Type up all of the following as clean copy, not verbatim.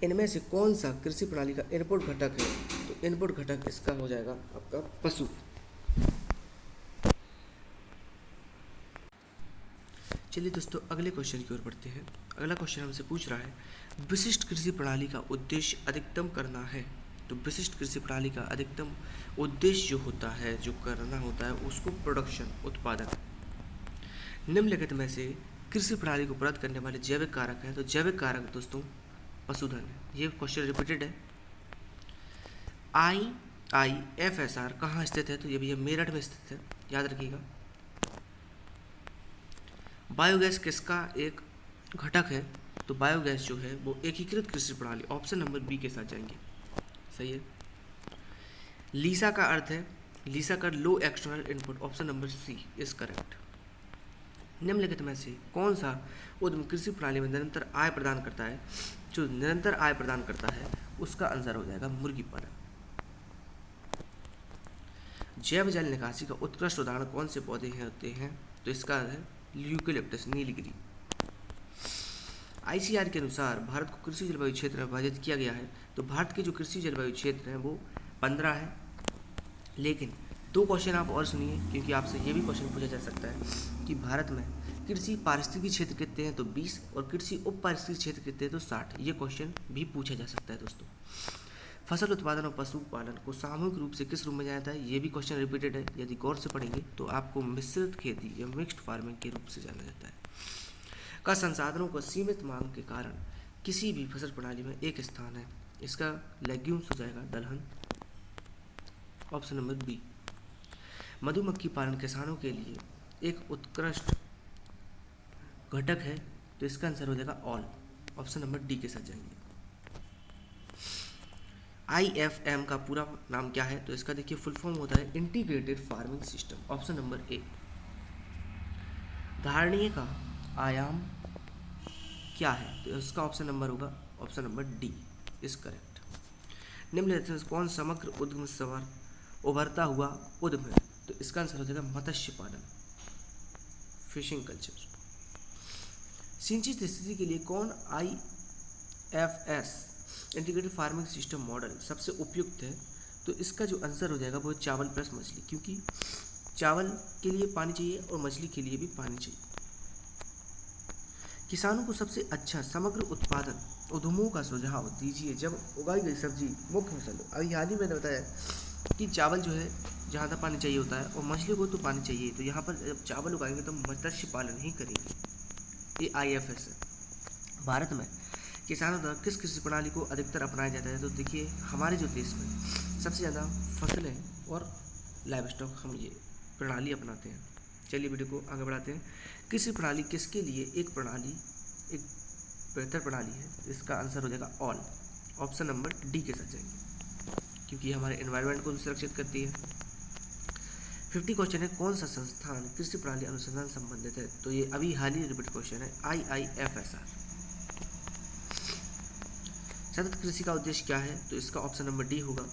इनमें से कौन सा कृषि प्रणाली का इनपुट घटक है? तो इनपुट घटक इसका हो जाएगा आपका पशु। चलिए दोस्तों अगले क्वेश्चन की ओर बढ़ते हैं। अगला क्वेश्चन हमसे पूछ रहा है विशिष्ट कृषि प्रणाली का उद्देश्य अधिकतम करना है। तो विशिष्ट कृषि प्रणाली का अधिकतम उद्देश्य जो होता है, जो करना होता है, उसको प्रोडक्शन, उत्पादन। निम्नलिखित में से कृषि प्रणाली को प्रभावित करने वाले जैविक कारक हैं। तो जैविक कारक दोस्तों पशुधन है। ये क्वेश्चन रिपीटेड है। IIFSR कहाँ स्थित है? तो ये भैया मेरठ में स्थित है, याद रखिएगा। बायोगैस किसका एक घटक है? तो बायोगैस जो है वो एकीकृत कृषि प्रणाली, ऑप्शन नंबर बी के साथ जाएंगे। सही है। लीसा का अर्थ है, लीसा का लो external input, option number C is correct. निम्नलिखित में से कौन सा उद्यम कृषि प्रणाली में निरंतर आय प्रदान करता है? जो निरंतर आय प्रदान करता है उसका आंसर हो जाएगा मुर्गी पालन। जैव जल निकासी का उत्कृष्ट उदाहरण कौन से पौधे होते हैं? तो इसका है यूकेलिप्टस, नीलगिरी। ICAR के अनुसार भारत को कृषि जलवायु क्षेत्र में विभाजित किया गया है। तो भारत के जो कृषि जलवायु क्षेत्र है वो 15 है। लेकिन 2 क्वेश्चन आप और सुनिए, क्योंकि आपसे ये भी क्वेश्चन पूछा जा सकता है कि भारत में कृषि पारिस्थितिकी क्षेत्र कितने हैं? तो 20, और कृषि उप पारिस्थितिकी क्षेत्र कितने हैं? तो 60। ये क्वेश्चन भी पूछा जा सकता है दोस्तों। फसल उत्पादन और पशुपालन को सामूहिक रूप से किस रूप में जाना जाता है? ये भी क्वेश्चन रिपीटेड है। यदि गौर से पढ़ेंगे तो आपको मिश्रित खेती या मिक्स्ड फार्मिंग के रूप से जाना जाता है। का संसाधनों को सीमित मांग के कारण किसी भी फसल प्रणाली में एक स्थान है। इसका लेग्यूम्स हो जाएगा दलहन, ऑप्शन नंबर बी। मधुमक्खी पालन किसानों के लिए एक उत्कृष्ट घटक है। तो इसका आंसर हो जाएगा ऑल, ऑप्शन नंबर डी के साथ जाएंगे। IFM का पूरा नाम क्या है? तो इसका देखिए फुल फॉर्म होता है integrated farming system, option number A. धारणीय का आयाम क्या है? तो इसका ऑप्शन नंबर होगा option number D is correct. निम्नलिखित में कौन समग्र उद्यम सवार उभरता हुआ उद्यम है? तो इसका आंसर हो जाएगा मत्स्य पालन, फिशिंग कल्चर। सिंचित स्थिति के लिए कौन IFS integrated farming system model सबसे उपयुक्त है? तो इसका जो आंसर हो जाएगा वो चावल प्लस मछली, क्योंकि चावल के लिए पानी चाहिए और मछली के लिए भी पानी चाहिए। किसानों को सबसे अच्छा समग्र उत्पादन उद्यमों का सुझाव दीजिए जब उगाई गई सब्जी मुख्य फसल हो। अभी हाल ही मैंने बताया कि चावल जो है ज़्यादा पानी चाहिए होता है और मछली को तो पानी चाहिए, तो यहाँ पर जब चावल उगाएंगे तो मत्स्य पालन ही करेंगे। ये IFS है। भारत में किसानों द्वारा किस कृषि प्रणाली को अधिकतर अपनाया जाता है? तो देखिए हमारे जो देश में सबसे ज़्यादा फसलें और लाइव स्टॉक हम ये प्रणाली अपनाते हैं। चलिए वीडियो को आगे बढ़ाते हैं। कृषि प्रणाली किसके लिए एक बेहतर प्रणाली है? इसका आंसर हो जाएगा ऑल, ऑप्शन नंबर डी के साथ जाएंगे, क्योंकि हमारे एनवायरनमेंट को भी सुरक्षित करती है। 50 क्वेश्चन है कौन सा संस्थान कृषि प्रणाली अनुसंधान संबंधित है? तो ये अभी हाल ही रिपीट क्वेश्चन है IIFSR। सतत कृषि का उद्देश्य क्या है? तो इसका ऑप्शन नंबर डी होगा।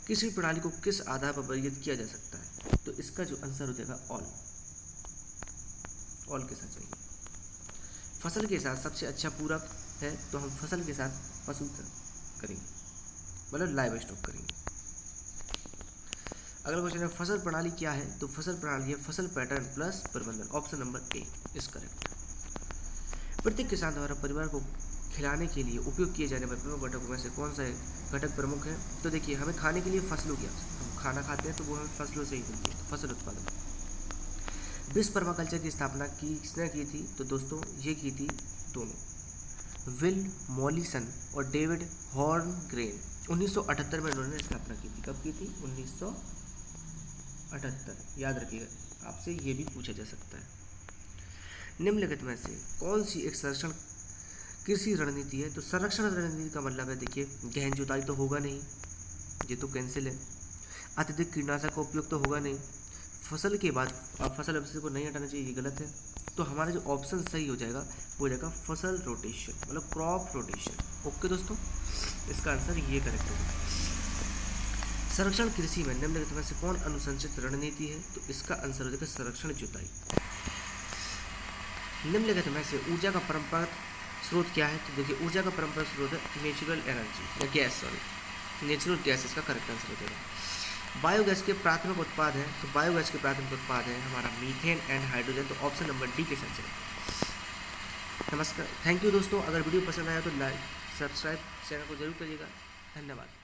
कृषि प्रणाली को किस आधार पर वर्गीकृत किया जा सकता है? तो इसका जो आंसर हो जाएगा ऑल के साथ जाएंगे। फसल के साथ सबसे अच्छा पूरक है, तो हम फसल के साथ पशु करेंगे, मतलब लाइव स्टॉक करेंगे। अगला क्वेश्चन है फसल प्रणाली क्या है? तो फसल प्रणाली है फसल पैटर्न प्लस प्रबंधन, option number A is correct. प्रत्येक किसान द्वारा परिवार को खिलाने के लिए उपयोग किए जाने वाले प्रमुख घटकों में से कौन सा घटक प्रमुख है? तो देखिए हमें खाने के लिए फसलों की आवश्यकता, हम खाना खाते हैं तो वो हमें फसलों से ही मिलती है, तो फसल उत्पादन। विश्व पर्माकल्चर की स्थापना किसने की थी? तो दोस्तों ये की थी दोनों, विल मॉलिसन और डेविड हॉर्नग्रेन। 1978 में उन्होंने स्थापना की थी। कब की थी? 1978, याद रखिएगा, आपसे ये भी पूछा जा सकता है। निम्नलिखित में से कौन सी एक संरक्षण कृषि रणनीति है? तो संरक्षण रणनीति का मतलब है देखिए गहन जुताई तो होगा नहीं, ये तो कैंसिल है। अत्यधिक कीटनाशक का उपयोग तो होगा नहीं। फसल के बाद फसल अवशेष को नहीं हटाना चाहिए, ये गलत है। तो हमारा जो ऑप्शन सही हो जाएगा वो हो जाएगा फसल रोटेशन, मतलब क्रॉप रोटेशन। ओके दोस्तों, इसका आंसर ये करेक्ट होगा। संरक्षण कृषि में निम्नलिखित में से कौन अनुशंसित रणनीति है? तो इसका आंसर हो जाएगा संरक्षण जुताई। निम्नलिखित में से ऊर्जा का परंपरागत स्रोत क्या है? तो देखिए ऊर्जा का परंपरागत स्रोत है नेचुरल एनर्जी या गैस, सॉरी नेचुरल गैस इसका करेक्ट आंसर हो जाएगा। बायोगैस के प्राथमिक उत्पाद हैं, तो बायोगैस के प्राथमिक उत्पाद है हमारा मीथेन एंड हाइड्रोजन, तो ऑप्शन नंबर डी के साथ चलेगा। नमस्कार, थैंक यू दोस्तों। अगर वीडियो पसंद आया तो लाइक सब्सक्राइब चैनल को जरूर करिएगा। धन्यवाद।